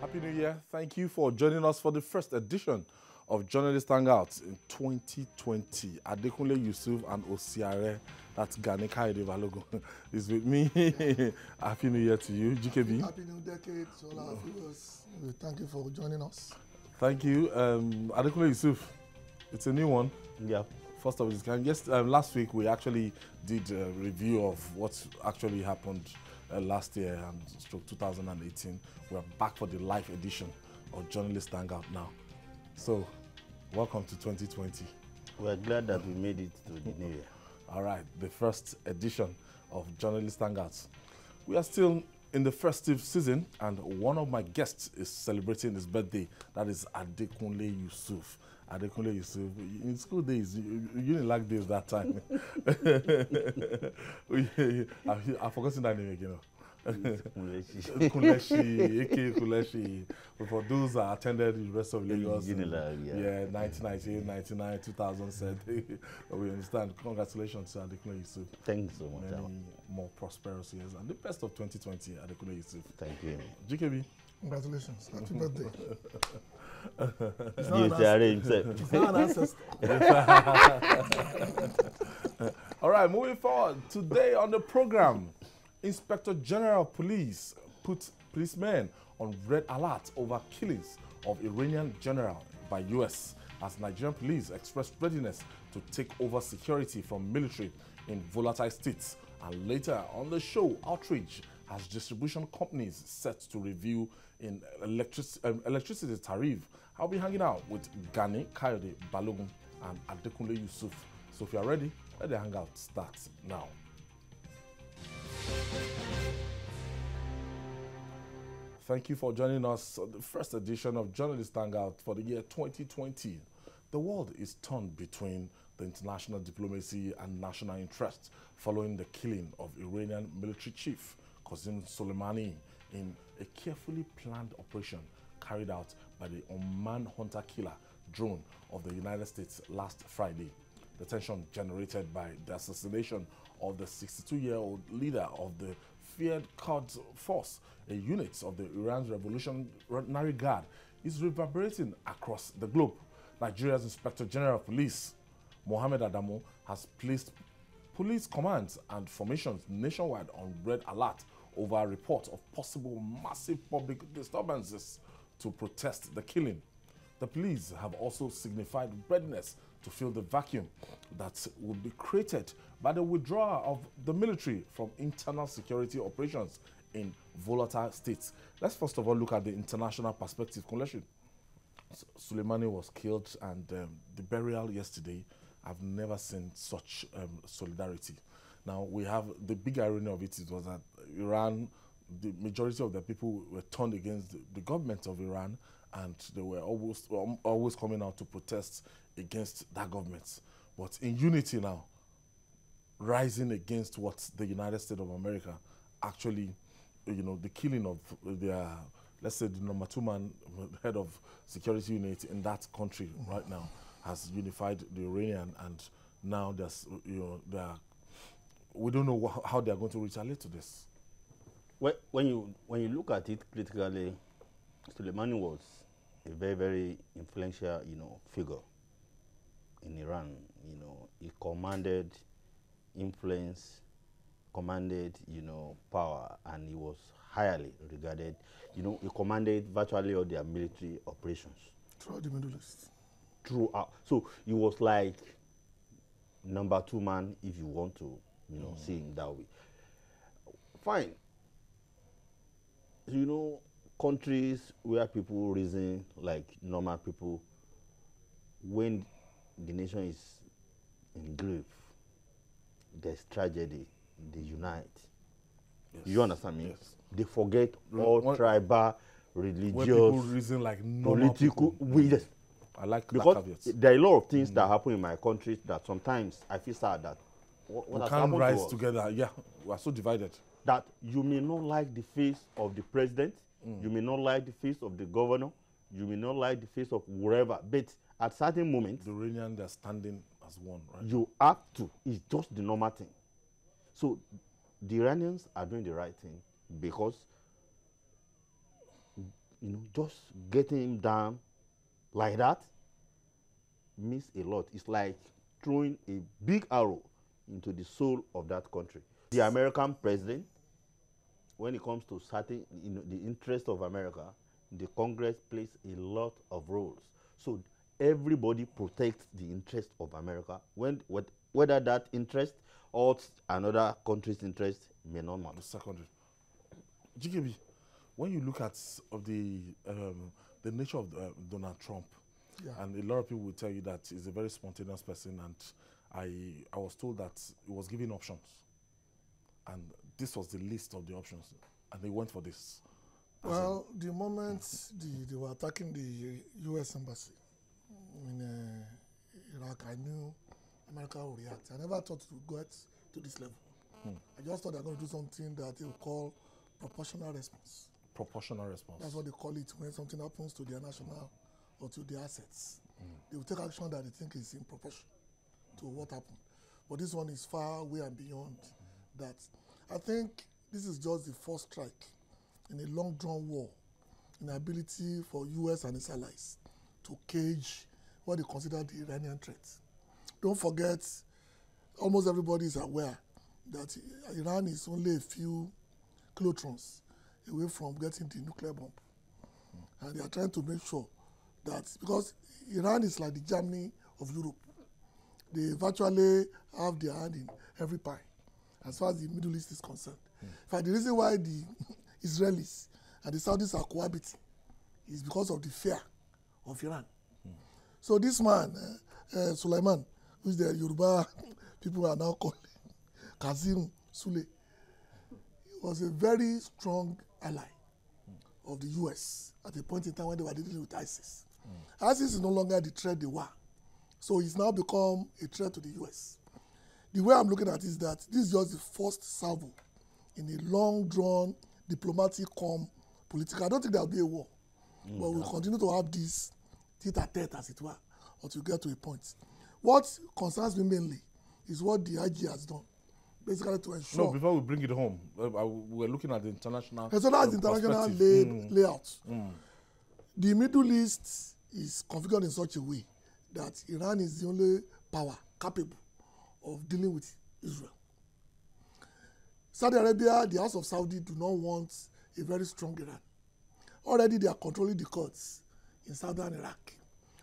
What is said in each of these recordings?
Happy New Year. Thank you for joining us for the first edition of Journalist Hangouts in 2020. Adekunle, Yusuf, and Osiare, that's Gani, Kayode-Balogun, is with me. Happy New Year to you, GKB. Happy New Decade to all our viewers. Thank you for joining us. Thank you. Adekunle, Yusuf, it's a new one. Yeah. First of all, yes, last week we actually did a review of what actually happened last year and stroke 2018. We're back for the live edition of Journalist Hangout now. So, welcome to 2020. We're glad that we made it to the new year. All right, the first edition of Journalist Hangouts. We are still in the festive season, and one of my guests is celebrating his birthday. That is Adekunle Yusuf. Adekunle Yusuf, in school days, you didn't like this that time. I've forgotten that name again. Kuleshi, A.K. Kuleshi. For those that attended the University of Lagos, yeah, 1998, 99, 2000, said, we understand. Congratulations to Adekunle Yusuf. Thanks so much. Many more prosperous years and the best of 2020, Adekunle Yusuf. Thank you. GKB. Congratulations. Happy birthday. It's not an ancestor. All right, moving forward. Today on the program, Inspector General of Police put policemen on red alert over killings of Iranian General by US as Nigerian police expressed readiness to take over security from military in volatile states. And later on the show, Outrage has distribution companies set to review in electricity tariff. I'll be hanging out with Gani, Kayode-Balogun, and Adekunle Yusuf. So if you are ready, let the hangout start now. Thank you for joining us on the first edition of Journalist Hangout for the year 2020. The world is torn between the international diplomacy and national interest following the killing of Iranian military chief Qasem Soleimani in a carefully planned operation carried out by the Oman hunter-killer drone of the United States last Friday. The tension generated by the assassination of the 62-year-old leader of the feared Quds Force, a unit of the Iran's Revolutionary Guard, is reverberating across the globe. Nigeria's Inspector General of Police, Mohammed Adamu, has placed police commands and formations nationwide on red alert over a report of possible massive public disturbances to protest the killing. The police have also signified readiness to fill the vacuum that would be created by the withdrawal of the military from internal security operations in volatile states. Let's first of all look at the international perspective. Soleimani was killed, and the burial yesterday, I've never seen such solidarity. Now, we have the big irony of it was that Iran, the majority of the people were turned against the government of Iran, and they were always coming out to protest against that government. But in unity now, rising against what the United States of America actually, the killing of their, let's say, the number 2 man, head of security unit in that country right now, has unified the Iranian, and now there's, we don't know how they're going to retaliate to this. Well, when you look at it critically, Soleimani was a very, very influential, figure in Iran. He commanded influence, commanded, power, and he was highly regarded. He commanded virtually all their military operations Throughout the Middle East. Throughout. So he was like number 2 man, if you want to, see him that way. Fine. Countries where people reason like normal people, when the nation is in grief, there's tragedy, they unite. Yes. You understand me? Yes. They forget all tribal, religious, when people reason like political. Yes. I like because that caveat. there are a lot of things that happen in my country that sometimes I feel sad that we can't rise together. Yeah, we are so divided. That you may not like the face of the president, you may not like the face of the governor, you may not like the face of wherever, but at certain moments, the Iranian, they're standing as one, right? You have to. It's just the normal thing. So the Iranians are doing the right thing because you know, just getting him down like that means a lot. It's like throwing a big arrow into the soul of that country. The American president, when it comes to certain, you know, the interest of America, the Congress plays a lot of roles. So everybody protects the interest of America, whether that interest or another country's interest may not matter. Secondary. GKB, when you look at the nature of Donald Trump, and a lot of people will tell you that he's a very spontaneous person, and I was told that he was given options, and this was the list of the options, and they went for this. Well, the moment they were attacking the U.S. embassy in Iraq, I knew America would react. I never thought it would get to this level. I just thought they were going to do something that they would call proportional response. Proportional response. That's what they call it when something happens to their national or to their assets. They will take action that they think is in proportion to what happened. But this one is far away and beyond that. I think this is just the first strike in a long-drawn war in the ability for U.S. and its allies to cage what they consider the Iranian threat. Don't forget, almost everybody is aware that Iran is only a few kilotrons away from getting the nuclear bomb. And they are trying to make sure that, because Iran is like the Germany of Europe, they virtually have their hand in every pie as far as the Middle East is concerned. In fact, the reason why the Israelis and the Saudis are cohabiting is because of the fear of Iran. So this man, Sulaiman, who is the Yoruba people are now calling Kazim Sule, was a very strong ally of the U.S. at a point in time when they were dealing with ISIS. ISIS is no longer the threat they were. So he's now become a threat to the U.S. The way I'm looking at it is that this is just the first salvo in a long-drawn diplomatic, political. I don't think there will be a war, but we'll continue to have this tete-a-tete, as it were, until we get to a point. What concerns me mainly is what the IG has done, basically to ensure. No, before we bring it home, we're looking at the international. So that's the international layout. The Middle East is configured in such a way that Iran is the only power capable of dealing with Israel. Saudi Arabia, the House of Saudi, do not want a very strong Iran. Already they are controlling the Kurds in southern Iraq.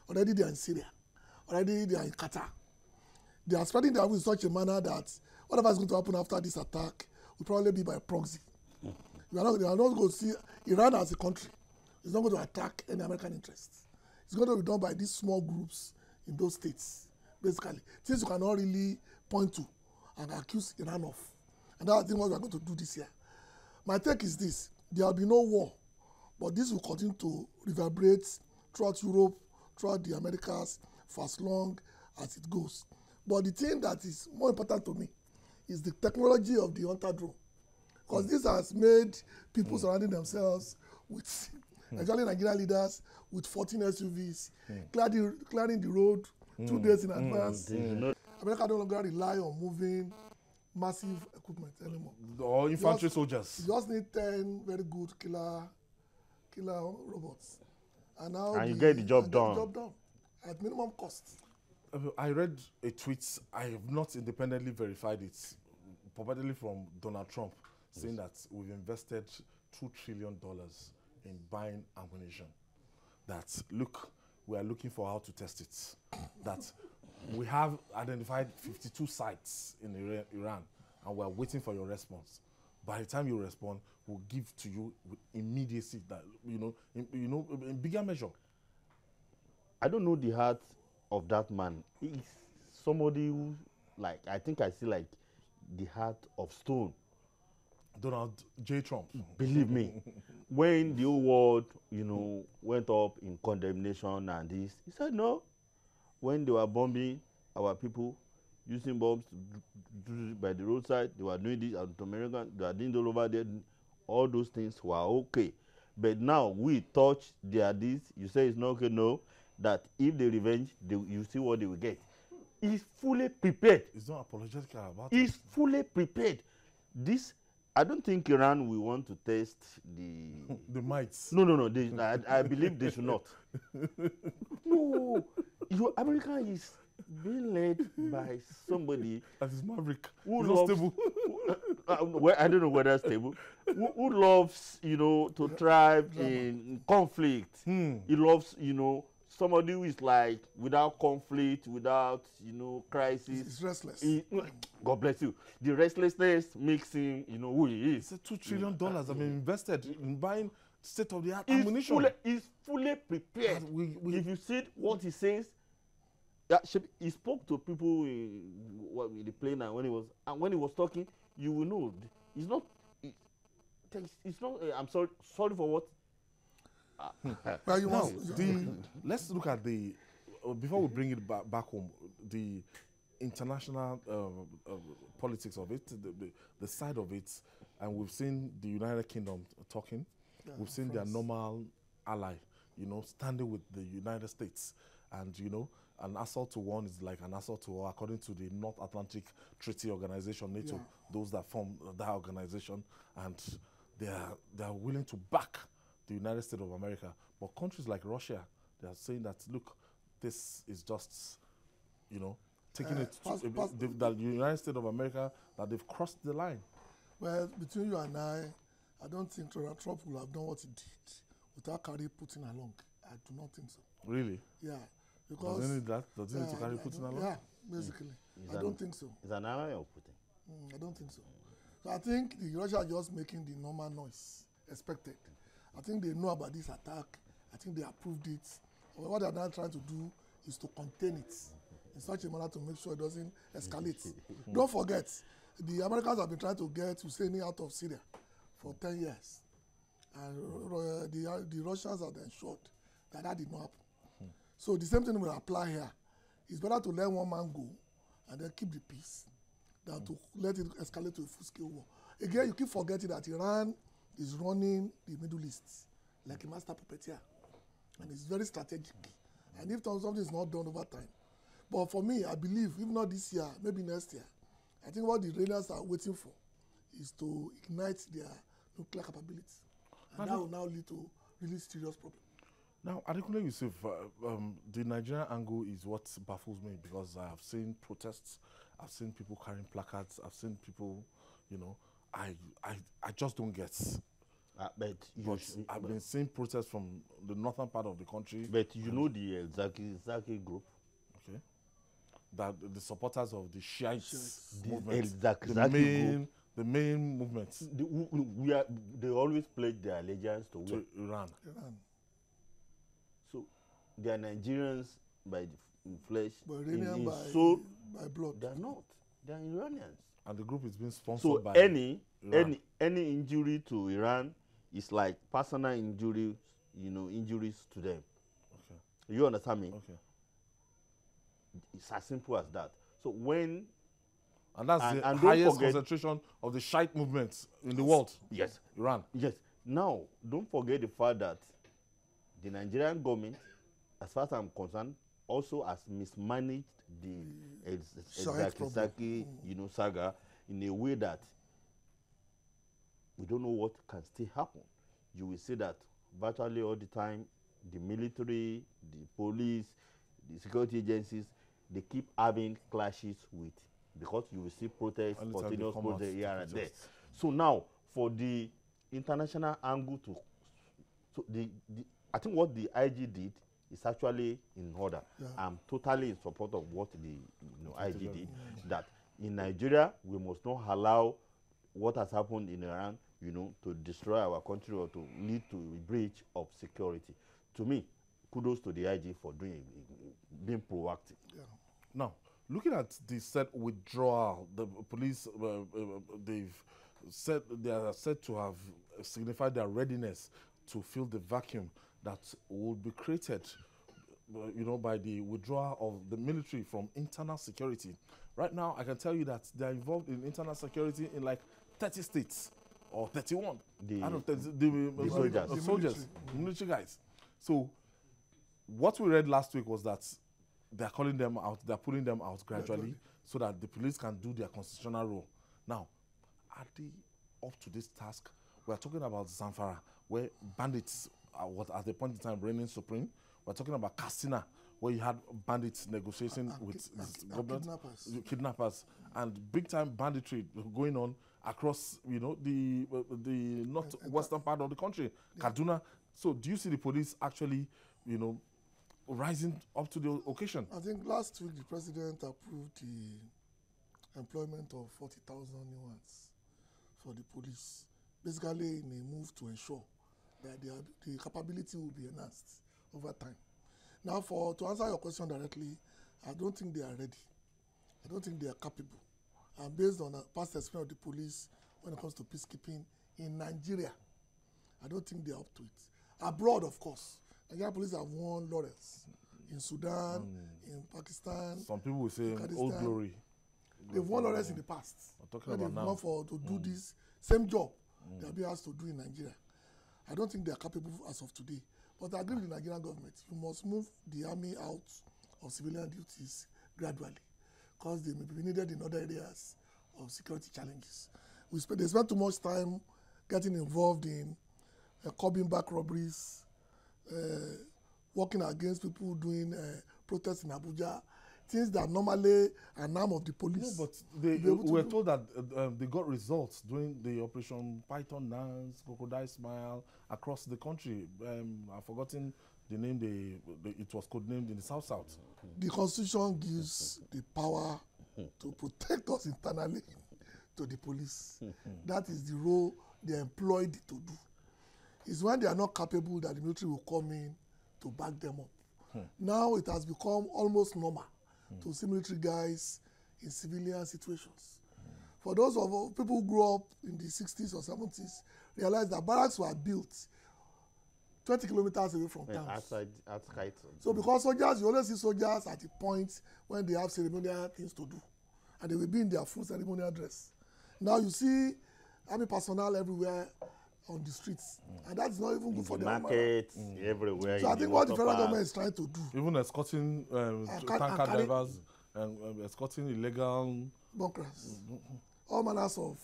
Already they are in Syria. Already they are in Qatar. They are spreading their wings in such a manner that whatever is going to happen after this attack will probably be by proxy. They are not going to see Iran as a country. It's not going to attack any American interests. It's going to be done by these small groups in those states, basically. Things you cannot really point to and accuse Iran of. And that's what we are going to do this year. My take is this: there will be no war, but this will continue to reverberate throughout Europe, throughout the Americas, for as long as it goes. But the thing that is more important to me is the technology of the hunter drone. Because this has made people surrounding themselves with, actually Nigerian leaders, with 14 SUVs, clearing the road 2 days in advance. America no longer rely on moving massive equipment anymore. Or infantry soldiers. You just need 10 very good killer robots. And now you get the job done. Get the job done at minimum cost. I read a tweet, I have not independently verified it, purportedly from Donald Trump, saying that we've invested $2 trillion in buying ammunition. That, look, we are looking for how to test it. That we have identified 52 sites in Iran, and we're waiting for your response. By the time you respond, we'll give to you with immediacy that, in bigger measure. I don't know the heart of that man. He's somebody who, like, I think I see like the heart of stone. Donald J. Trump. Believe me, when the whole world, went up in condemnation and this, he said no. When they were bombing our people, using bombs by the roadside, they were doing this to American, they were doing all over there. All those things were okay. But now we touch, they are this, you say it's not okay, no. That if they revenge, you see what they will get. He's fully prepared. He's not apologetic about it. He's fully prepared. This I don't think Iran will want to test the the mites. No. I believe they should not. No, America is being led by somebody that is maverick. Who it's loves, not stable. I don't know whether stable. Who loves, to thrive in conflict. He loves, somebody who is like without conflict, without, crisis. He's restless. God bless you. The restlessness makes him, who he is. It's $2 trillion have been invested in buying state-of-the-art ammunition. He's fully prepared. If you see what he says, he spoke to people in the plane, and when he was talking, you will know it's not. It's not. I'm sorry. Sorry for what. Well, you Now, must, let's look at the before we bring it back home, the international politics of it, the side of it, and we've seen the United Kingdom talking. We've seen their normal ally, standing with the United States, and an assault to one is like an assault to all, according to the North Atlantic Treaty Organization, NATO. Those that form that organization, and they are willing to back the United States of America. But countries like Russia, they are saying that, look, this is just, taking it to the United States of America, that they've crossed the line. well, between you and I don't think Donald Trump will have done what he did without carrying Putin along. I do not think so. Really? Yeah. Because does he need that? Does he need to carry Putin along? Yeah, basically. I don't think so. He's an ally of Putin. I don't think so. So I think the Russia are just making the normal noise expected. I think they know about this attack. I think they approved it. But what they are now trying to do is to contain it in such a manner to make sure it doesn't escalate. Don't forget, the Americans have been trying to get Husseini out of Syria for 10 years. And the Russians have ensured that did not happen. So the same thing will apply here. It's better to let one man go and then keep the peace than to let it escalate to a full-scale war. Again, you keep forgetting that Iran is running the Middle East like a master puppeteer. And it's very strategic. And if something is not done over time. But for me, I believe, if not this year, maybe next year, I think what the Iranians are waiting for is to ignite their nuclear capabilities. And that will now lead to really serious problems. Now, Adekunle Yusuf, the Nigerian angle is what baffles me, because I have seen protests, I've seen people carrying placards, I've seen people, I just don't get. But I've been seeing protests from the northern part of the country. But you know the Zaki group? Okay. That the supporters of the Shiites movement, the main movements. They always pledge their allegiance to Iran. So they are Nigerians by the flesh, but Iranian by soul, by blood. They are not. They are Iranians. And the group is being sponsored by any injury to Iran is like personal injuries, injuries to them. Okay. You understand me? Okay. It's as simple as that. So when and that's the highest concentration of the Shiite movements in the world. Yes. Iran. Yes. Now, don't forget the fact that the Nigerian government, as far as I'm concerned, also has mismanaged the Zaki saga in a way that we don't know what can still happen. You will see that virtually all the time, the military, the police, the security agencies, they keep having clashes with, because you will see protests, spontaneous protests here and there. So now, for the international angle I think what the IG did is actually in order. Yeah. I'm totally in support of what the IG did. That in Nigeria, we must not allow what has happened in Iran, to destroy our country or to lead to a breach of security. To me, kudos to the IG for being proactive. Yeah. Now, looking at the said withdrawal, the police they are said to have signified their readiness to fill the vacuum that will be created, by the withdrawal of the military from internal security. Right now, I can tell you that they are involved in internal security in like 30 states or 31. The soldiers, military guys. So, what we read last week was that they are calling them out, they are pulling them out gradually so that the police can do their constitutional role. Now, at the up to this task? We're talking about Zamfara, where bandits was at the point in time reigning supreme. We're talking about Katsina, where you had bandits negotiating with government, kidnappers, and big-time banditry going on across, you know, the northwestern part of the country, Kaduna. So, do you see the police actually, you know, rising up to the occasion? I think last week the president approved the employment of 40,000 new ones for the police, basically in a move to ensure that the capability will be enhanced over time. Now, to answer your question directly, I don't think they are ready. I don't think they are capable. And based on a past experience of the police when it comes to peacekeeping in Nigeria, I don't think they are up to it. Abroad, of course, Nigerian police have won laurels in Sudan, in Pakistan. Some people will say old glory. They've won laurels in the past. I'm talking about now. They've gone to do this same job they are being asked to do in Nigeria. I don't think they are capable as of today. But I agree with the Nigerian government. You must move the army out of civilian duties gradually, because they may be needed in other areas of security challenges. They spend too much time getting involved in curbing back robberies, working against people doing protests in Abuja, things that normally are an arm of the police. No, but they were told that they got results during the Operation Python Dance, Crocodile Smile across the country. I've forgotten the name. It was codenamed in the South. The Constitution gives the power to protect us internally to the police. That is the role they are employed to do. It's when they are not capable that the military will come in to back them up. Now it has become almost normal to see military guys in civilian situations. For those of people who grew up in the 60s or 70s, realize that barracks were built 20 kilometers away from towns. Outside. So because soldiers, you always see soldiers at the point when they have ceremonial things to do. And they will be in their full ceremonial dress. Now you see army personnel everywhere on the streets. And that's not even good for the markets, everywhere. So I think what the federal government is trying to do. Even escorting tanker drivers and escorting illegal bunkers. All manners of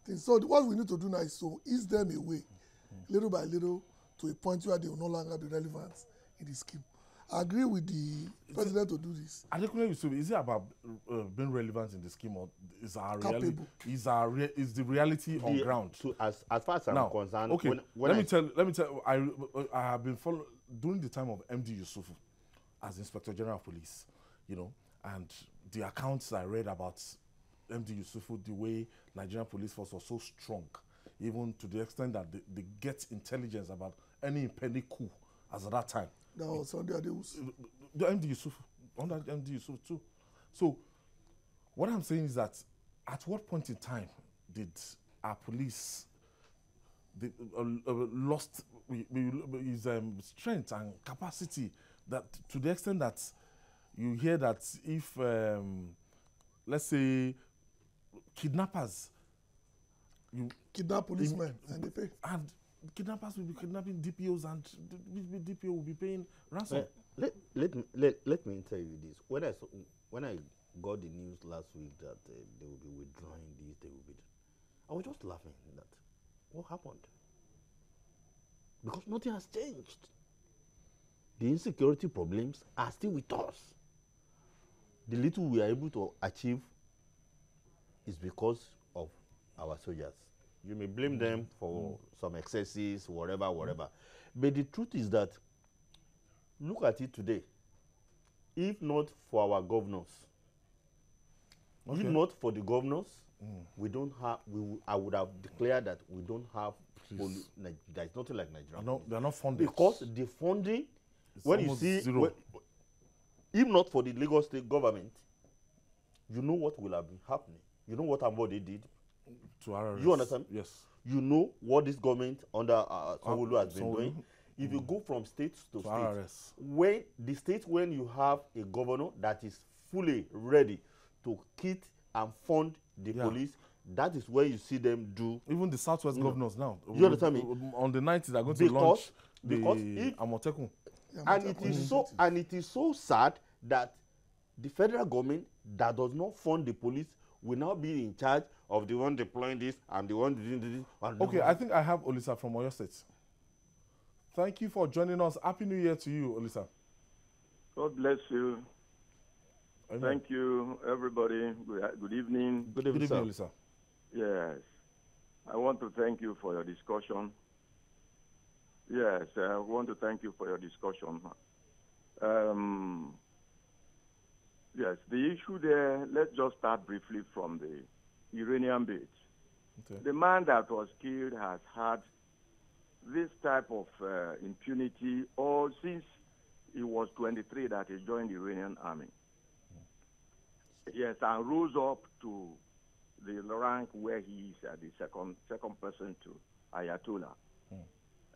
things. So what we need to do now is to ease them away, little by little, to a point where they will no longer be relevant in the scheme. I agree with the president to do this. Adekunle Yusuf, is it about being relevant in the scheme, or is our reality? Is the reality on ground? So as far as I'm concerned, okay. Let me tell. I have been following during the time of MD Yusuf as Inspector General of Police, you know, and the accounts I read about MD Yusuf, the way Nigerian police force was so strong, even to the extent that they get intelligence about any impending coup as at that time. That was under the MD Yusuf, under MD Yusuf too. So, what I'm saying is that at what point in time did our police lost his strength and capacity, that to the extent that you hear that if, let's say, kidnappers, kidnap policemen and they pay. And kidnappers will be kidnapping DPOs, and the DPO will be paying ransom. Let me tell you this. When I got the news last week that they will be withdrawing this, I was just laughing that what happened? Because nothing has changed. The insecurity problems are still with us. The little we are able to achieve is because of our soldiers. You may blame them for some excesses, whatever. But the truth is that, look at it today. If not for our governors, if not for the governors, we don't have. I would have declared that we don't have. There is nothing like Nigeria. They are not funded because the funding. When you see, if not for the Lagos State government, you know what will have been happening. You know what Ambode did. To RRS. You understand? Yes. You know what this government under Sanwo-Olu has been doing. If you go from state to state, RRS. when you have a governor that is fully ready to kit and fund the police, that is where you see them do. Even the Southwest governors now. You understand me? On the 9th, they are going to launch the Amotekun. And it is so sad that the federal government that does not fund the police will now be in charge of the one deploying this, I'm the one doing this. Okay, I think I have Olisa from Oyo State. Thank you for joining us. Happy New Year to you, Olisa. God bless you. Amen. Thank you, everybody. Good evening. Good evening, Olisa. Yes. I want to thank you for your discussion. Yes, I want to thank you for your discussion. Yes, the issue there, let's just start briefly from the Iranian bit. Okay. The man that was killed has had this type of impunity all since he was 23 that he joined the Iranian army. Yes, and rose up to the rank where he is the second person to Ayatollah.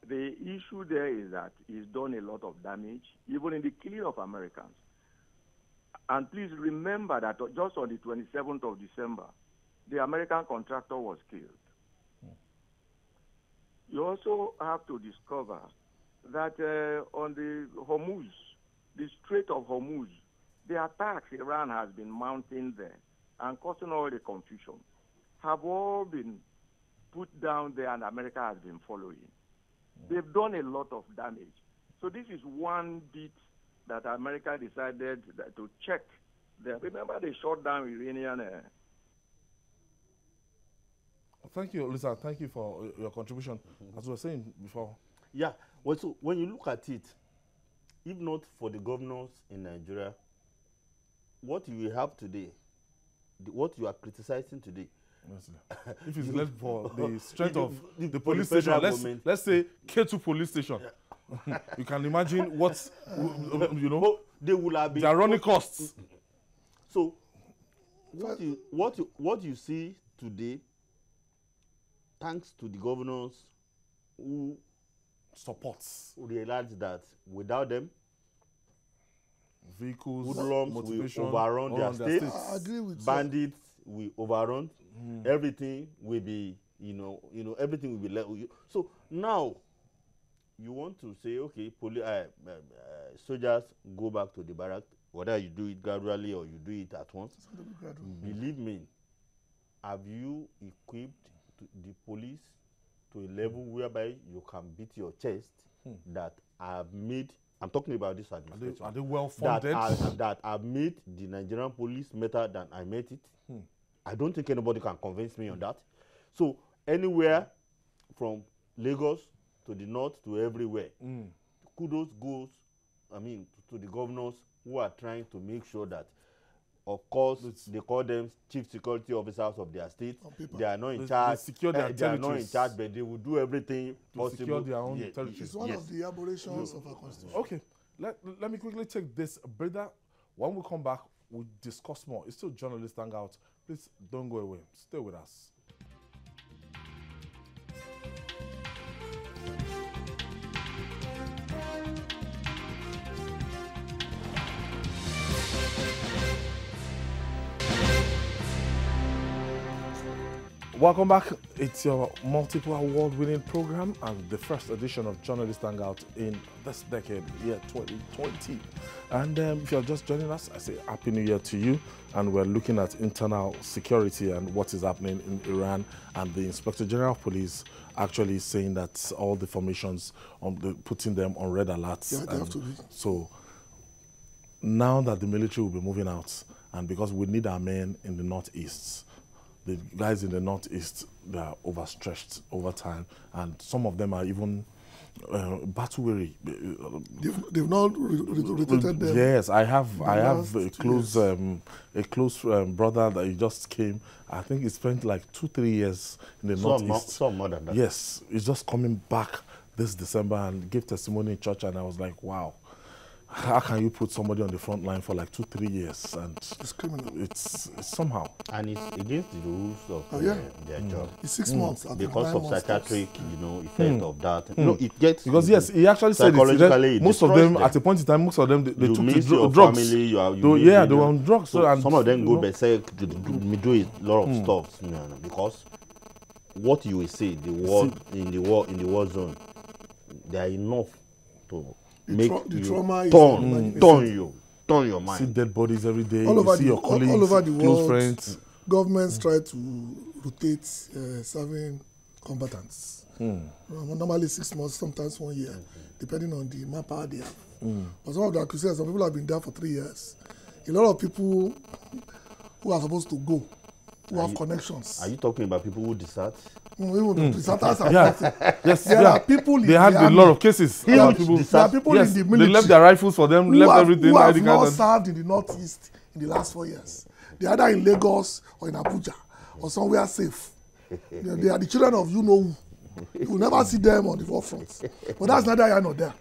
The issue there is that he's done a lot of damage, even in the killing of Americans. And please remember that just on the 27th of December, the American contractor was killed. You also have to discover that on the Hormuz, the Strait of Hormuz, the attacks Iran has been mounting there and causing all the confusion have all been put down there, and America has been following. They've done a lot of damage. So this is one bit that America decided to check there. Remember, they shot down Iranian. Thank you, Lisa. Thank you for your contribution. As we were saying before. Yeah. Well, so when you look at it, if not for the governors in Nigeria, what you have today, what you are criticizing today, if it's left for the strength of the police station, let's say K2 police station, you can imagine what, you know, but they will have been, they are running costs. So what you see today, thanks to the governors who realize that without them, vehicles, hoodlums will overrun their states. I agree with bandits will overrun. Everything will be, everything will be left. So now, you want to say, okay, soldiers go back to the barrack, whether you do it gradually or you do it at once. Believe me, have you equipped the police to a level whereby you can beat your chest that I have made? I'm talking about this administration. Are they well funded? That have made the Nigerian police better than I made it. I don't think anybody can convince me on that. So anywhere from Lagos to the north to everywhere, kudos goes, to the governors who are trying to make sure that, of course, they call them chief security officers of their state. They are not in charge. They are not in charge, but they will do everything to possible. Secure their own territories. It's one of the aberrations of our constitution. Okay, let me quickly take this breather. When we come back, we'll discuss more. It's still Journalist Hangout. Please don't go away. Stay with us. Welcome back. It's your multiple award-winning program and the first edition of Journalist Hangout in this decade, year 2020. And if you're just joining us, I say Happy New Year to you. And we're looking at internal security and what is happening in Iran. And the Inspector General of Police actually saying that all the formations, putting them on red alerts. Yeah, they have to be. So now that the military will be moving out, and because we need our men in the northeast, the guys in the northeast, they are overstretched over time, and some of them are even battle weary. They've not recruited them. Yes, I have a close brother that he just came. I think he spent like 2-3 years in the northeast. Some more than that. Yes, he's just coming back this December and gave testimony in church, and I was like, wow. How can you put somebody on the front line for like 2-3 years? And it's criminal. It's somehow. And it's against the rules of their job. It's 6 months. Because of psychiatric, effect of that. No, it gets. Because yes, he actually said it. Most of them, at a point in time, most of them they took to drugs. Family, they were on drugs. So, and some of them go berserk to do a lot of stuff. Because what you will say, in the war zone, they are enough to make the you trauma turn your mind. See dead bodies every day. All over see your colleagues, all over the close world, friends. Governments try to rotate serving combatants. Normally 6 months, sometimes 1 year, depending on the manpower they have. But some of the accusers, some people have been there for 3 years. A lot of people who are supposed to go, who have connections. Are you talking about people who desert? Deserters are Yes, there are people in they had the a lot of cases. There are People, people yes, in the military. they left their rifles for them, left everything. Who have not served in the Northeast in the last 4 years. They are either in Lagos or in Abuja or somewhere safe. They are the children of you know who. You will never see them on the war front. But that's neither here nor there.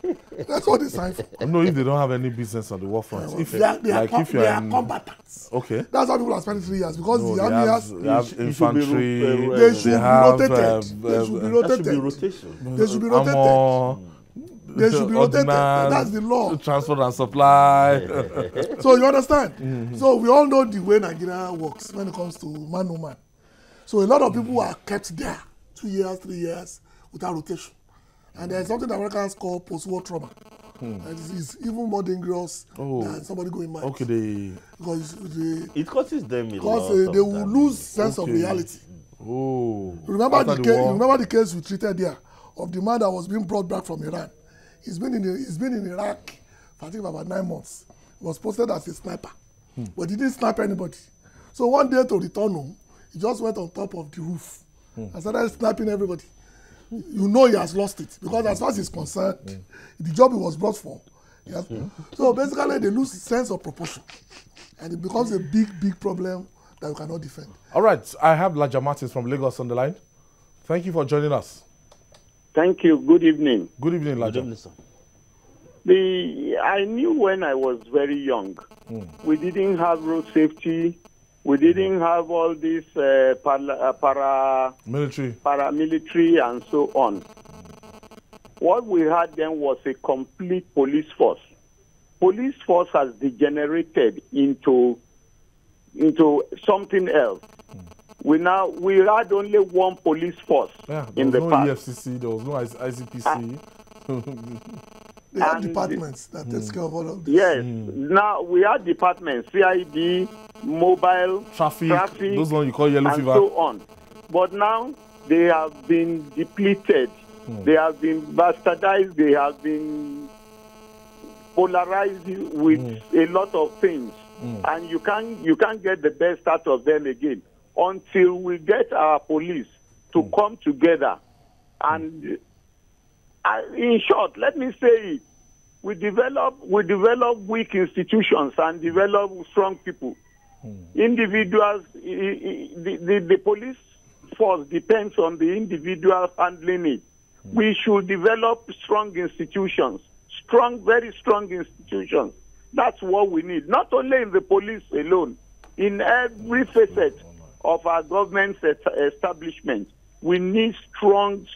That's what they sign for. I know if they don't have any business on the war front. They are combatants. Okay. That's how people are spending 3 years because the army has. They have infantry. They should be rotated. There should be rotation. They should be rotated. They should be rotated. That's the law. Transport and supply. So you understand? So we all know the way Nigeria works when it comes to man to man. So a lot of people are kept there 2 years, 3 years without rotation. And there's something that Americans call post-war trauma. And it's even more dangerous than somebody going mad. Okay, because it causes them because they will lose sense of reality. Remember the case we treated there of the man that was being brought back from Iran. He's been in Iraq for I think about 9 months. He was posted as a sniper, but he didn't snipe anybody. So one day to return home, he just went on top of the roof and started sniping everybody. You know he has lost it because as far as he's concerned, the job he was brought for. So basically they lose sense of proportion and it becomes a big problem that you cannot defend. All right, I have Laja Martins from Lagos on the line. Thank you for joining us. Thank you. Good evening. Good evening, Laja. Good evening, sir. I knew when I was very young, we didn't have road safety. We didn't have all this paramilitary and so on. What we had then was a complete police force. Police force has degenerated into something else. We had only one police force in the past. EFCC, there was no ICPC. They have departments that take care of all of this. Yes. Now we have departments, CID, mobile, traffic, those ones you call yellow and fever. so on. But now they have been depleted. They have been bastardized. They have been polarized with a lot of things. And you can't get the best out of them again until we get our police to come together. And in short, let me say it. We develop weak institutions and develop strong people. Individuals, the police force depends on the individual handling it. We should develop strong institutions, very strong institutions. That's what we need. Not only in the police alone, in every facet of our government establishment, we need strong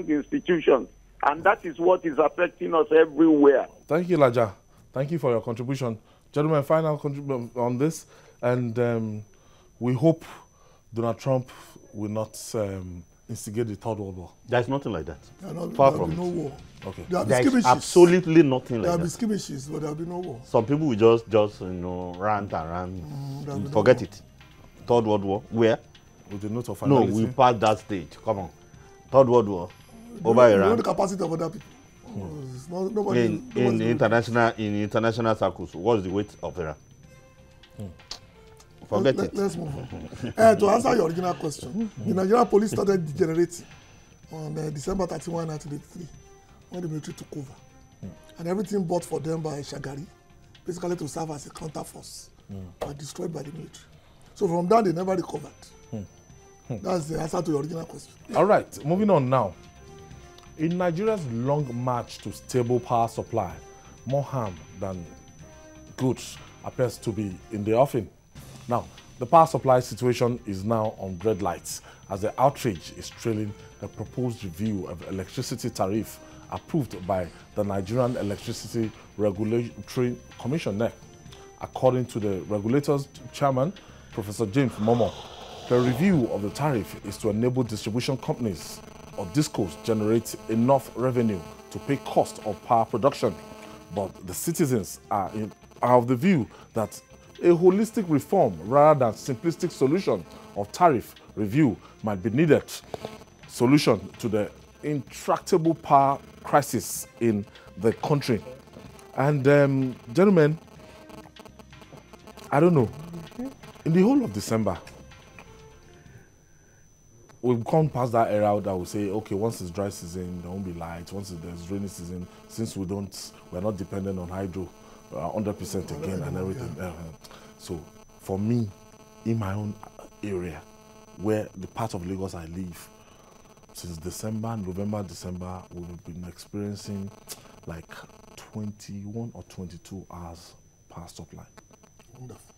institutions. And that is what is affecting us everywhere. Thank you, Laja. Thank you for your contribution. Gentlemen, final contribution on this. And we hope Donald Trump will not instigate the Third World War. There's nothing like that. Far from no war. Okay. There's absolutely nothing like that. There will be skirmishes, but there will be no war. Some people will just rant and rant. Forget it. Third World War. Where? With the note of finality. No, we passed that stage. Come on. Third World War. Over Iran. You know the capacity of other people. In international circles, what's the weight of Iran? Forget it. Let's move on. To answer your original question, the Nigerian police started degenerating on December 31, 1983, when the military took over. And everything bought for them by Shagari, basically to serve as a counterforce, were destroyed by the military. So from that, they never recovered. That's the answer to your original question. All right, moving on now. In Nigeria's long march to stable power supply, more harm than good appears to be in the offing. Now, the power supply situation is now on red lights as the outrage is trailing the proposed review of electricity tariff approved by the Nigerian Electricity Regulatory Commission, NEC. According to the regulator's chairman, Professor James Momo, the review of the tariff is to enable distribution companies or discos generate enough revenue to pay cost of power production. But the citizens are of the view that a holistic reform rather than simplistic solution of tariff review might be needed. Solution to the intractable power crisis in the country. And gentlemen, I don't know, in the whole of December, we've come past that era that we say, okay, once it's dry season, there won't be light. Once there's rainy season, since we're not dependent on hydro 100% again and everything. So for me, in my own area, where the part of Lagos I live, since November, December, we've been experiencing like 21 or 22 hours power supply. Wonderful.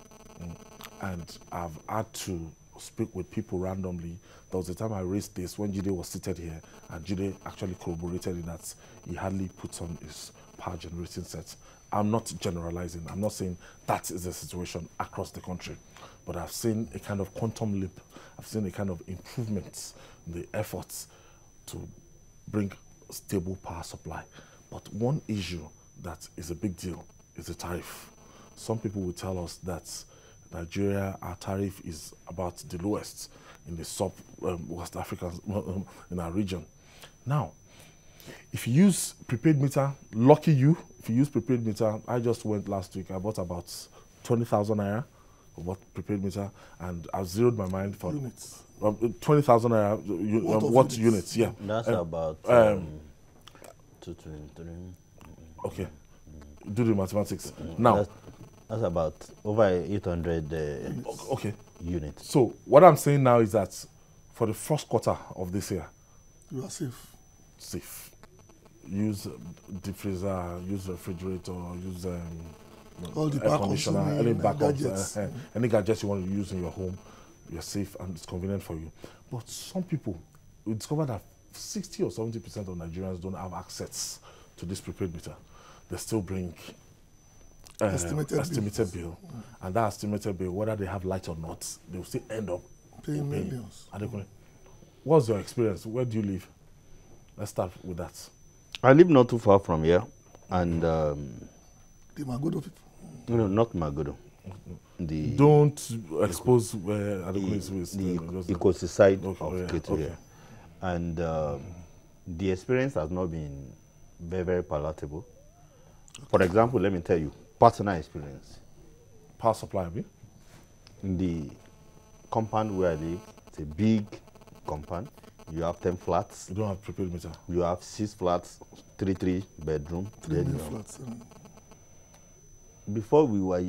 And I've had to speak with people randomly. There was a time I raised this when Jide was seated here, and Jide actually corroborated in that he hardly puts on his power generating sets. I'm not generalizing. I'm not saying that is the situation across the country, but I've seen a kind of quantum leap. I've seen a kind of improvements in the efforts to bring stable power supply. But one issue that is a big deal is the tariff. Some people will tell us that Nigeria, our tariff is about the lowest in the West Africa, in our region. Now, if you use prepaid meter, lucky you, if you use prepaid meter, I just went last week, I bought about 20,000 naira, I bought prepaid meter, and I zeroed my mind for Units. 20,000 naira, what units, yeah. That's about 223. Okay, do the mathematics. Now, that's about over 800 okay. units. So what I'm saying now is that for the first quarter of this year, You are safe. safe. Use deep freezer, use refrigerator, use All the air back conditioner, consuming any backups, gadgets. any gadgets you want to use in your home, you're safe and it's convenient for you. But some people, we discovered that 60 or 70% of Nigerians don't have access to this prepaid meter. They still bring estimated bill. And that estimated bill, whether they have light or not, they will still end up Paying millions. Adekunle, what's your experience? Where do you live? Let's start with that. I live not too far from here, and The Magodo people. no, not Magodo. The Don't expose where Adekunle is. the ecosystem Okay, of yeah, Ketu okay. here. And the experience has not been very, very palatable. For example, let me tell you, personal experience. Power supply, abi? In the compound where I live, it's a big compound. You have 10 flats. You don't have prepaid meter. You have 6 flats, 3 bedroom. Three Then, new flats. before we were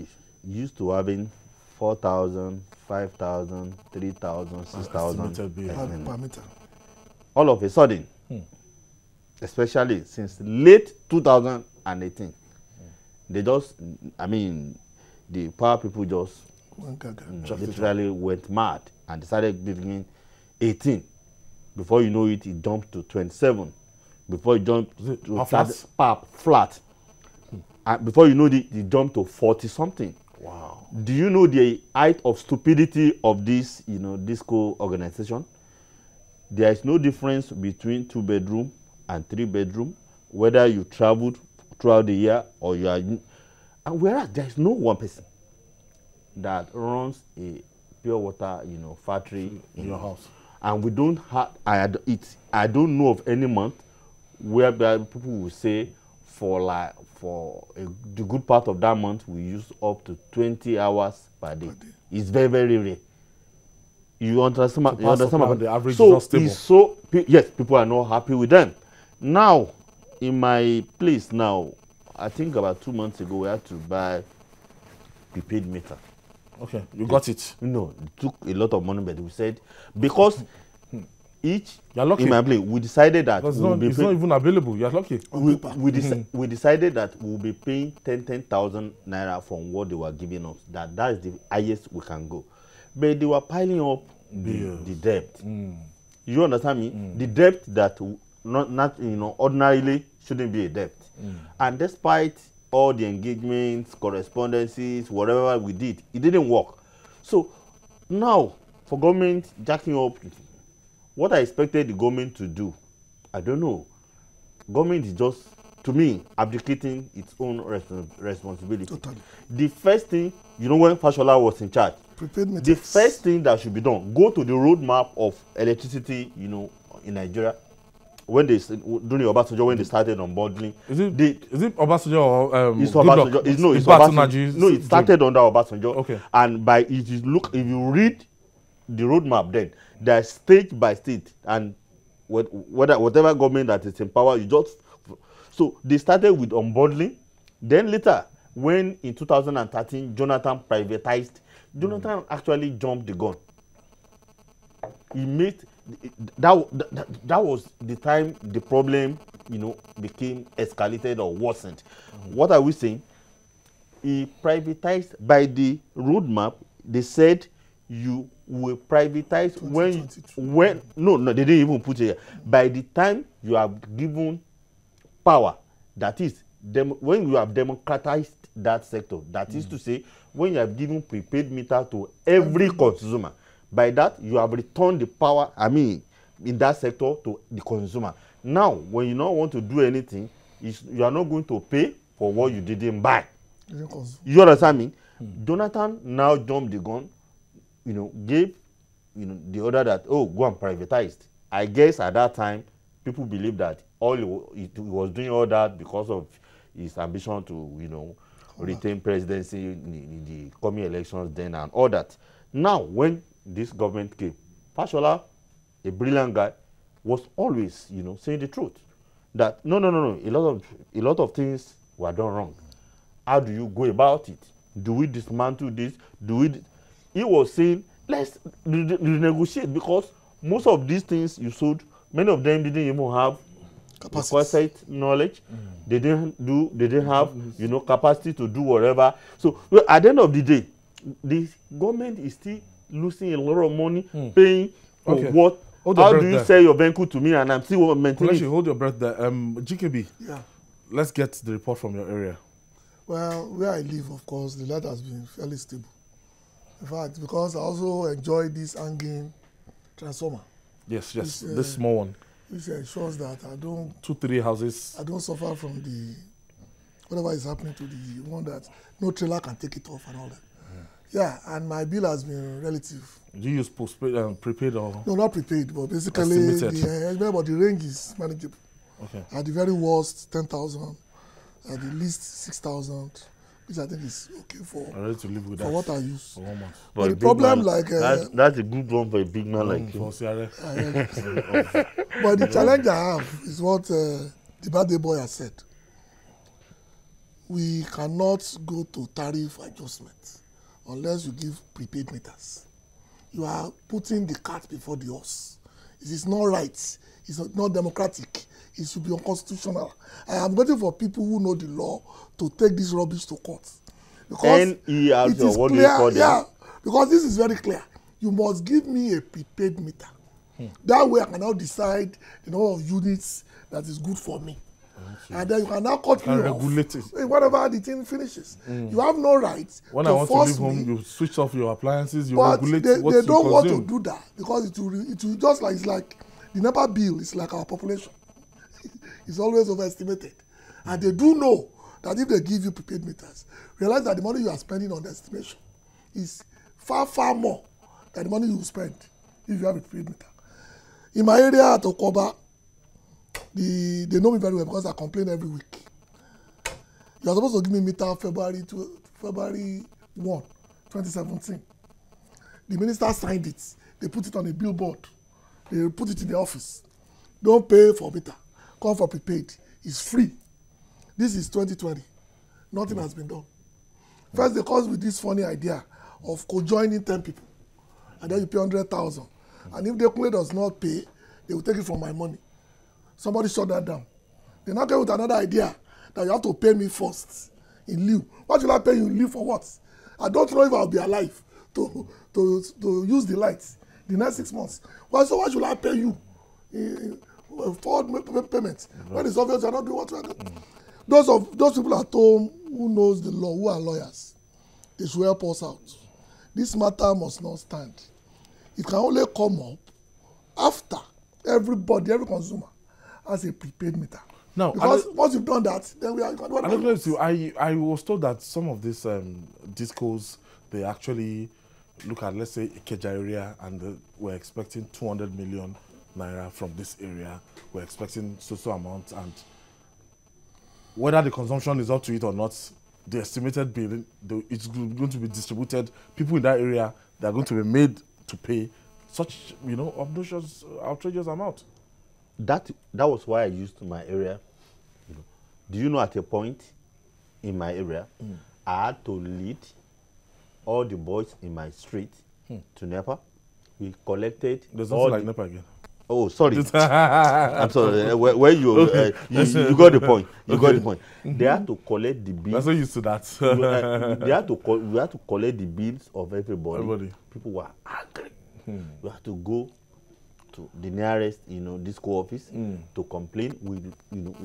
used to having 4,000, 5,000, 3,000, 6,000. Estimated bill. Per meter. All of a sudden, especially since late 2018, they just, the power people just One gaga. literally went mad and decided giving 18. Before you know it, it jumped to 27. Before it jumped Is it to per flat? per flat. And before you know it, it jumped to 40 something. Wow. Do you know the height of stupidity of this, disco organization? There is no difference between 2 bedroom and 3 bedroom, whether you traveled throughout the year or you are, and whereas there is no one person that runs a pure water, factory In your house. and we don't have. I don't know of any month where people will say the good part of that month we use up to 20 hours per day. It's very, very rare. You understand? So power supply, the average is so not stable. yes, people are not happy with them. Now, in my place now, I think about 2 months ago we had to buy prepaid meter. Okay, you got it. No, it took a lot of money, but we said because You're lucky. in my place we decided that It's we'll not, be it's not even available. You're lucky. we decided that we'll be paying 10,000 naira from what they were giving us. That is the highest we can go. But they were piling up the debt. You understand me? The debt that not ordinarily shouldn't be a debt. And despite all the engagements, correspondences, whatever we did, it didn't work. So now for government jacking up, what I expected the government to do, I don't know. Government is just to me, abdicating its own responsibility. Totally. The first thing, you know, when Fashola was in charge, the first thing that should be done, go to the roadmap of electricity, you know, in Nigeria. When they during Obasanjo, when they started unbundling, is it Obasanjo or it's Obasanjo? It's Obasanjo. No, it started under Obasanjo. Okay. And by if you read the roadmap, then there's state by state, and whatever government that is in power, you just so they started with unbundling. Then later, when in 2013 Jonathan privatized, Jonathan actually jumped the gun. He made that was the time the problem, you know, became escalated or worsened. What are we saying? He privatized by the roadmap. They said you will privatize when no they didn't even put it here. By the time you have given power, that is when you have democratized that sector, that is to say, when you have given prepaid meter to every consumer, by that you have returned the power, I mean, in that sector to the consumer. Now, when you don't want to do anything, you are not going to pay for what you didn't buy. You understand me? Jonathan now jumped the gun, you know, gave, you know, the order that, oh, go and privatize. I guess at that time, people believed that he was doing all that because of his ambition to, you know, retain presidency in the coming elections then and all that. Now, when this government came, Fashola, a brilliant guy, was always, you know, saying the truth. That no, a lot of things were done wrong. How do you go about it? Do we dismantle this? He was saying, let's renegotiate, because most of these things you sold, many of them didn't even have capacity, knowledge. They didn't have, you know, capacity to do whatever. So at the end of the day, the government is still losing a lot of money, paying for what? How do you sell your vehicle to me and I'm still maintaining? Actually, hold your breath there. GKB, yeah. Let's get the report from your area. Well, where I live, of course, the light has been fairly stable. In fact, because I also enjoy this hanging transformer. Yes, this small one. Which ensures that I don't... 2-3 houses. I don't suffer from the... whatever is happening to the one that no trailer can take it off and all that. Yeah, and my bill has been relative. Do you use postpaid, prepaid or? No, not prepaid, but basically the range is manageable. Okay. At the very worst, 10,000. At the least 6,000, which I think is okay for. I'm ready to live with that. For what I use. For 1 month. But the problem, like that's a good one for a big man like you. But the challenge I have is what the birthday boy has said. We cannot go to tariff adjustments unless you give prepaid meters. You are putting the cart before the horse. It is not right. It's not democratic. It should be unconstitutional. I am waiting for people who know the law to take this rubbish to court. Because it is clear, yeah, because this is very clear. You must give me a prepaid meter. That way I can now decide the number of units that is good for me. And then you can now cut me off whatever the thing finishes. You have no right when I want to leave home, you switch off your appliances, you regulate what they don't want to do that because it will just like, it's like the NEPA bill is like our population. It's always overestimated. And they do know that if they give you prepaid meters, realize that the money you are spending on the estimation is far, far more than the money you spend if you have a prepaid meter. In my area at Okoba, they know me very well because I complain every week. You are supposed to give me meter February 1, 2017. The minister signed it. They put it on a billboard. They put it in the office. Don't pay for meter. Come for prepaid. It's free. This is 2020. Nothing has been done. First, they come with this funny idea of co-joining 10 people. And then you pay 100,000. And if the Adekunle does not pay, they will take it from my money. Somebody shut that down. They now came with another idea that you have to pay me first in lieu. What should I pay you in lieu for what? I don't know if I'll be alive to use the lights the next 6 months. Well, so why should I pay you forward payments when it's obvious you're not doing what you're doing? Those people at home who knows the law, who are lawyers, they should help us out. This matter must not stand. It can only come up after everybody, every consumer has a prepaid meter. Now, Because once you've done that, then we are. I was told that some of these discos, they actually look at, let's say, Ikeja area, and we're expecting 200 million naira from this area. We're expecting so amount, and whether the consumption is up to it or not, the estimated bill, it's going to be distributed. People in that area, they are going to be made to pay such, obnoxious, outrageous amount. That was why I used my area. Do you know, at a point in my area, I had to lead all the boys in my street to NEPA. We collected. There's nothing like NEPA again. Oh, sorry. I'm sorry. Where you got the point. You got the point. They had to collect the bills. I'm so used to that. We had to collect the bills of everybody. People were angry. We had to go to the nearest, disco office to complain. We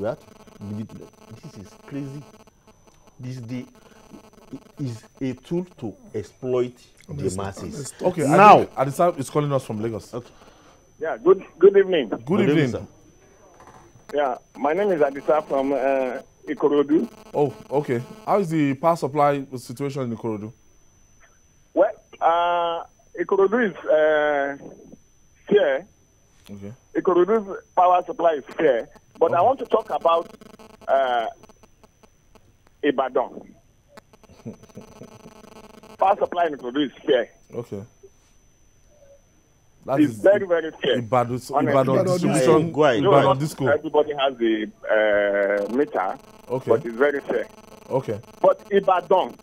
had to, this is crazy. This is a tool to exploit the masses. Okay, now Adisa is calling us from Lagos. Okay. Yeah, good evening. Good evening. Sir. Yeah, my name is Adisa from Ikorodu. Oh, okay. How is the power supply situation in Ikorodu? Well, Ikorodu is fair. Okay. Ikorodu's power supply is fair, but I want to talk about Ibadan. Power supply in Ikorodu is fair. Okay. It's very, very fair. Ibadan distribution. Ibadan disco. Everybody has a meter, Okay. but it's very fair. Okay. But Ibadan,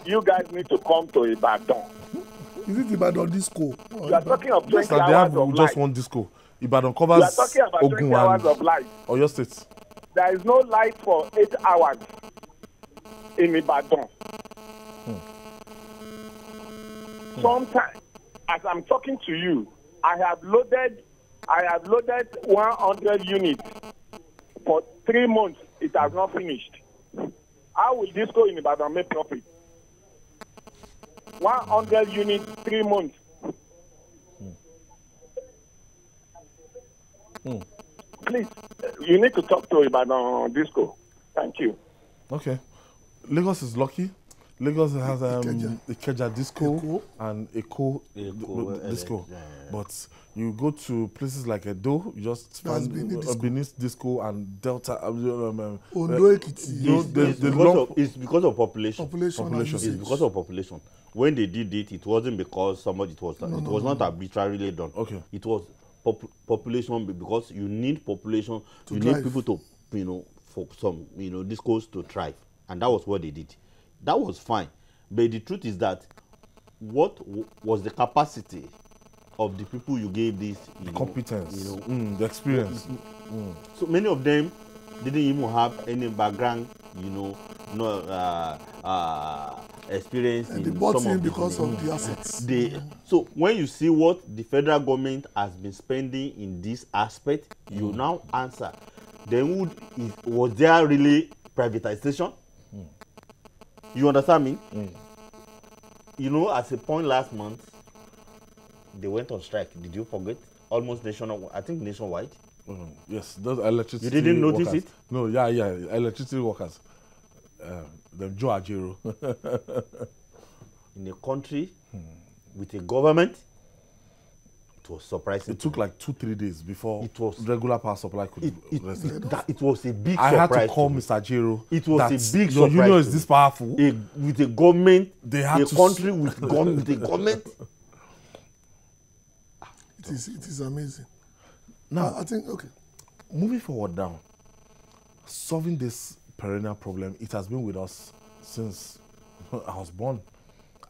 you guys need to come to Ibadan. Is it Ibadan disco? You are talking of 20 Yes, they hours have of just light. one disco. Ibadan You covers are talking about 20 Ogun hours and of light. Oyo State. There is no light for 8 hours in Ibadan. Sometimes, as I'm talking to you, I have loaded 100 units for 3 months. It has not finished. How will this go in Ibadan make profit? 100 units, 3 months. Please, you need to talk to Ibadan Disco. Thank you. Okay. Lagos is lucky. Lagos has Ikeja disco and Eko disco. But you go to places like Edo, you just find Benin disco and Delta. Ondo Ekiti. It's because of population. Population. It's because of population. When they did it, it wasn't because somebody it was not arbitrarily done. Okay. It was population, because you need population. You drive. need people to for some discourse to thrive, and that was what they did. That was fine, but the truth is that what was the capacity of the people you gave this competence, the experience? So many of them didn't even have any background, experience. And they bought in because of the assets. So when you see what the federal government has been spending in this aspect, you now answer. Then was there really privatization? You understand me? At a point last month, they went on strike. Did you forget? Almost nationwide. I think nationwide. Yes, those electricity. You didn't notice workers. it? No, yeah, electricity workers. The Joe Ajero. In a country with a government, it was surprising. It took like 2-3 days before it was regular power supply could it was a big surprise. I had to call Mr. Ajero. It was a big your surprise. union is this powerful. With a government, they had a country with a government. It is amazing. Now, I think, okay. Moving forward now, solving this perennial problem, it has been with us since I was born.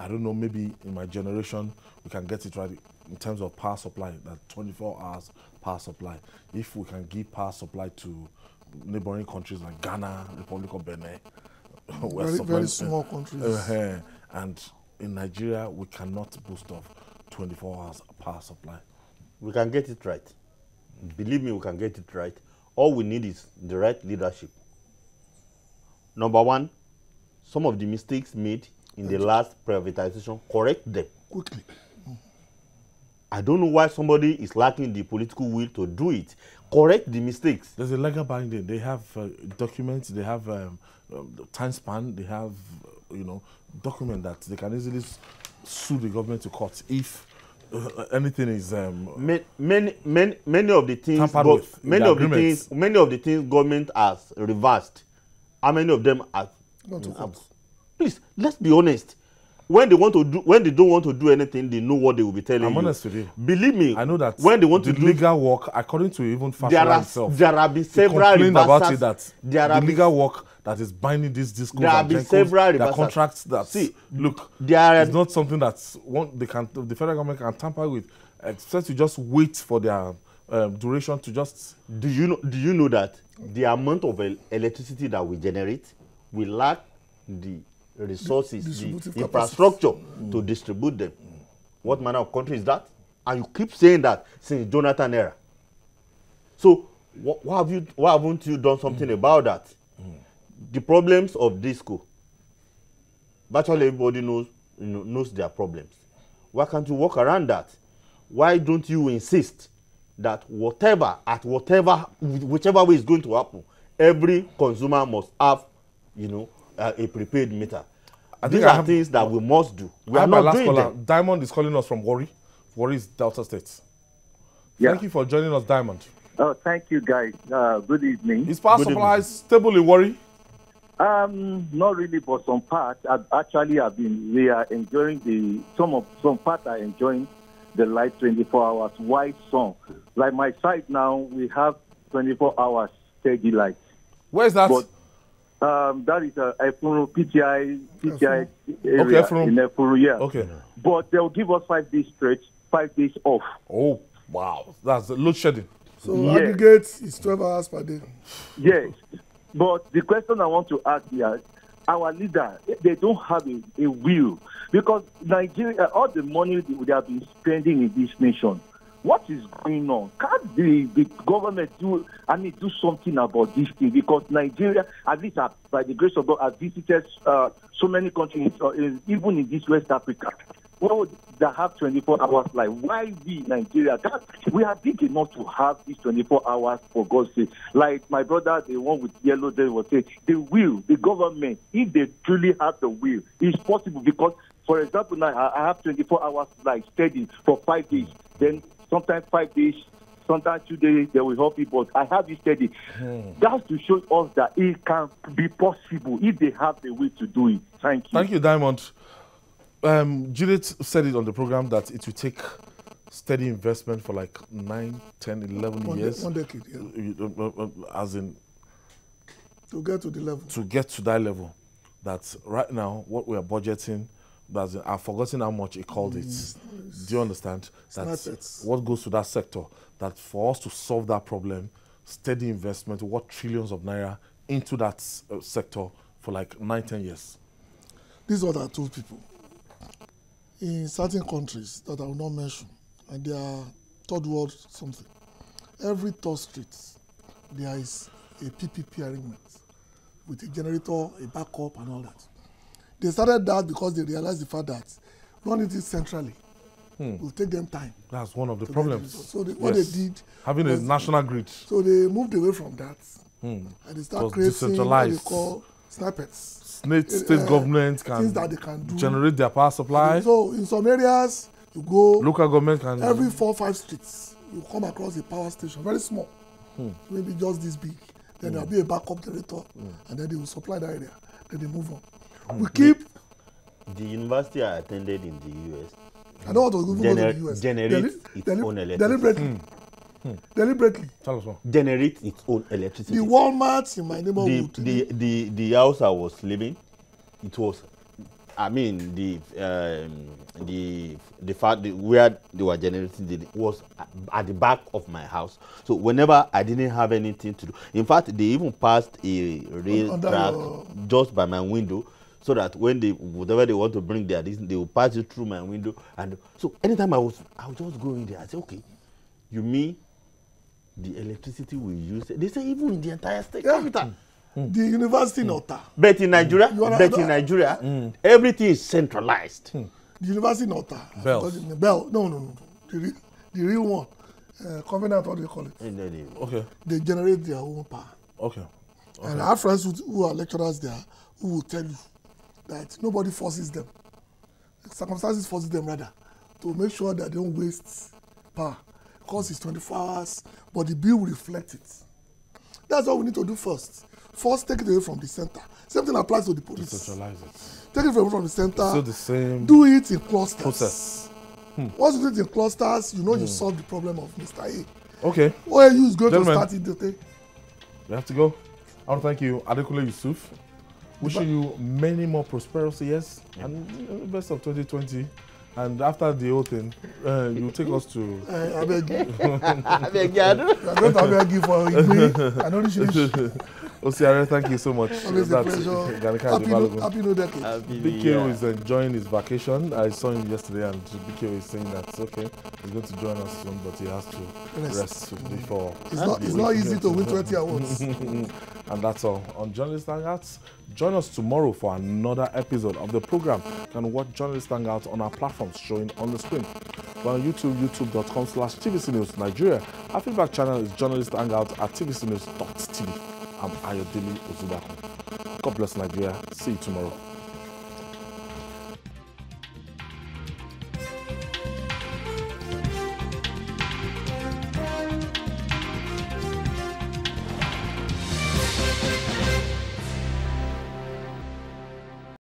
I don't know, maybe in my generation, we can get it right in terms of power supply, that 24 hours power supply. If we can give power supply to neighboring countries like Ghana, Republic of Benin, very small countries. And in Nigeria, we cannot boast of 24 hours power supply. We can get it right. Believe me, we can get it right. All we need is the right leadership. Number one, some of the mistakes made in the last privatization, correct them Quickly. I don't know why somebody is lacking the political will to do it. correct the mistakes. There's a legal binding. They have documents. They have time span. They have, document that they can easily sue the government to court if anything is many of the things many of the things government has reversed. How many of them are? Please, let's be honest. When they don't want to do anything, they know what they will be telling you. I'm honest with you. Believe me, I know that when they want to do legal work, according to even Fashola himself, there have been several complained about it that the legal work that is binding these discos and Gencos, the contracts that look, it's not something that the federal government can tamper with, except to just wait for their duration to just. Do you know that the amount of electricity that we generate, we lack the resources, the infrastructure to distribute them? What manner of country is that? And you keep saying that since Jonathan era. So why haven't you done something about that? The problems of disco, virtually everybody knows their problems. Why can't you work around that? Why don't you insist that whichever way is going to happen, every consumer must have, a prepaid meter? These are things that we must do. We are not doing them. Diamond is calling us from Warri. Warri is Delta State. Yeah. Thank you for joining us, Diamond. Oh, thank you, guys. Good evening. Is power supply stable in Warri? Not really, but some parts. We are enjoying some parts are enjoying the light 24 hours, white sun. Like my site now, we have 24 hours steady light. Where is that? But, that is Efuru, PTI area in Efuru, yeah. Okay. But they'll give us 5 days straight, 5 days off. Oh, wow. That's load shedding. So aggregate is 12 hours per day. Yes. But the question I want to ask here, our leader, they don't have a will. Because Nigeria, all the money they have been spending in this nation, what is going on? Can't the government do something about this thing? Because Nigeria, at least by the grace of God, has visited so many countries, even in this West Africa, that have 24 hours life. Why we, Nigeria? We are big enough to have these 24 hours, for God's sake. Like my brother, the one with yellow, they will say, the government, if they truly have the will, it's possible. Because, for example, now I have 24 hours like steady for 5 days. Then sometimes 5 days, sometimes 2 days, they will help me, but I have this steady. That's to show us that it can be possible if they have the will to do it. Thank you. Thank you, Diamond. Judith said it on the program that it will take steady investment for like 9, 10, 11 years. 1 decade, yeah. As in... To get to the level. To get to that level. That right now, what we are budgeting, I've forgotten how much it called it. Do you understand? That's what goes to that sector. That for us to solve that problem, steady investment, what trillions of naira into that sector for like 9, 10 years. This is what I told people. In certain countries that I will not mention, and they are third world something, every third street, there is a PPP arrangement with a generator, a backup, and all that. They started that because they realized the fact that running it centrally will take them time. That's one of the problems. So what they did... Having a national grid. So they moved away from that. And they started creating what they call snippets. State governments can, things that they can do, generate their power supply. So in some areas, you go... Local government can... Every 4 or 5 streets, you come across a power station, very small. Maybe just this big. Then there'll be a backup generator, and then they will supply that area. Then they move on. We keep... The university I attended in the US... I know what was going on in the US. Generate its own electricity. Deliberately. Tell us what. Generate its own electricity. The Walmart in my neighborhood. The house I was living, it was... I mean, where they were generating it was at the back of my house. So whenever I didn't have anything to do, in fact, they even passed a rail track just by my window, so that when whatever they want to bring there, they will pass it through my window. And so anytime I would just go in there. I say, okay, you mean the electricity we use? They say even in the entire state capital. The university in Ota. But in Nigeria, everything is centralized. The university in Ota. Bells. No. The real one Covenant, what do you call it? Okay. They generate their own power. Okay. And I have friends who are lecturers there who will tell you that nobody forces them. Circumstances forces them rather to make sure that they don't waste power. Because it's 24 hours, but the bill will reflect it. That's what we need to do first. First, take it away from the center. Same thing applies to the police. Decentralize it. Take it away from the center. Still the same. Do it in clusters. Process. Once you do it in clusters, you know you solve the problem of Mr. A. Okay. OAU is going Gentlemen, to start it today. We have to go. I want to thank you, Adekunle Yusuf. Wishing you many more prosperous years and best of 2020. And after the whole thing, you take us to. I beg you. I beg you. I'm going to beg you for Igwe. I know this is Osiare, thank you so much. always a pleasure. Gani Happy New Decade. BK is enjoying his vacation. I saw him yesterday, and BK is saying that it's okay. He's going to join us soon, but he has to rest before. It's not easy to win 20 awards. And that's all on Journalist Hangouts. Join us tomorrow for another episode of the program. You can watch Journalist Hangouts on our platforms showing on the screen. We're on YouTube, youtube.com/TVC News Nigeria. Our feedback channel is Journalist Hangouts at tvcnews.tv. I'm Ayodele Ozubaku. God bless Nigeria. See you tomorrow.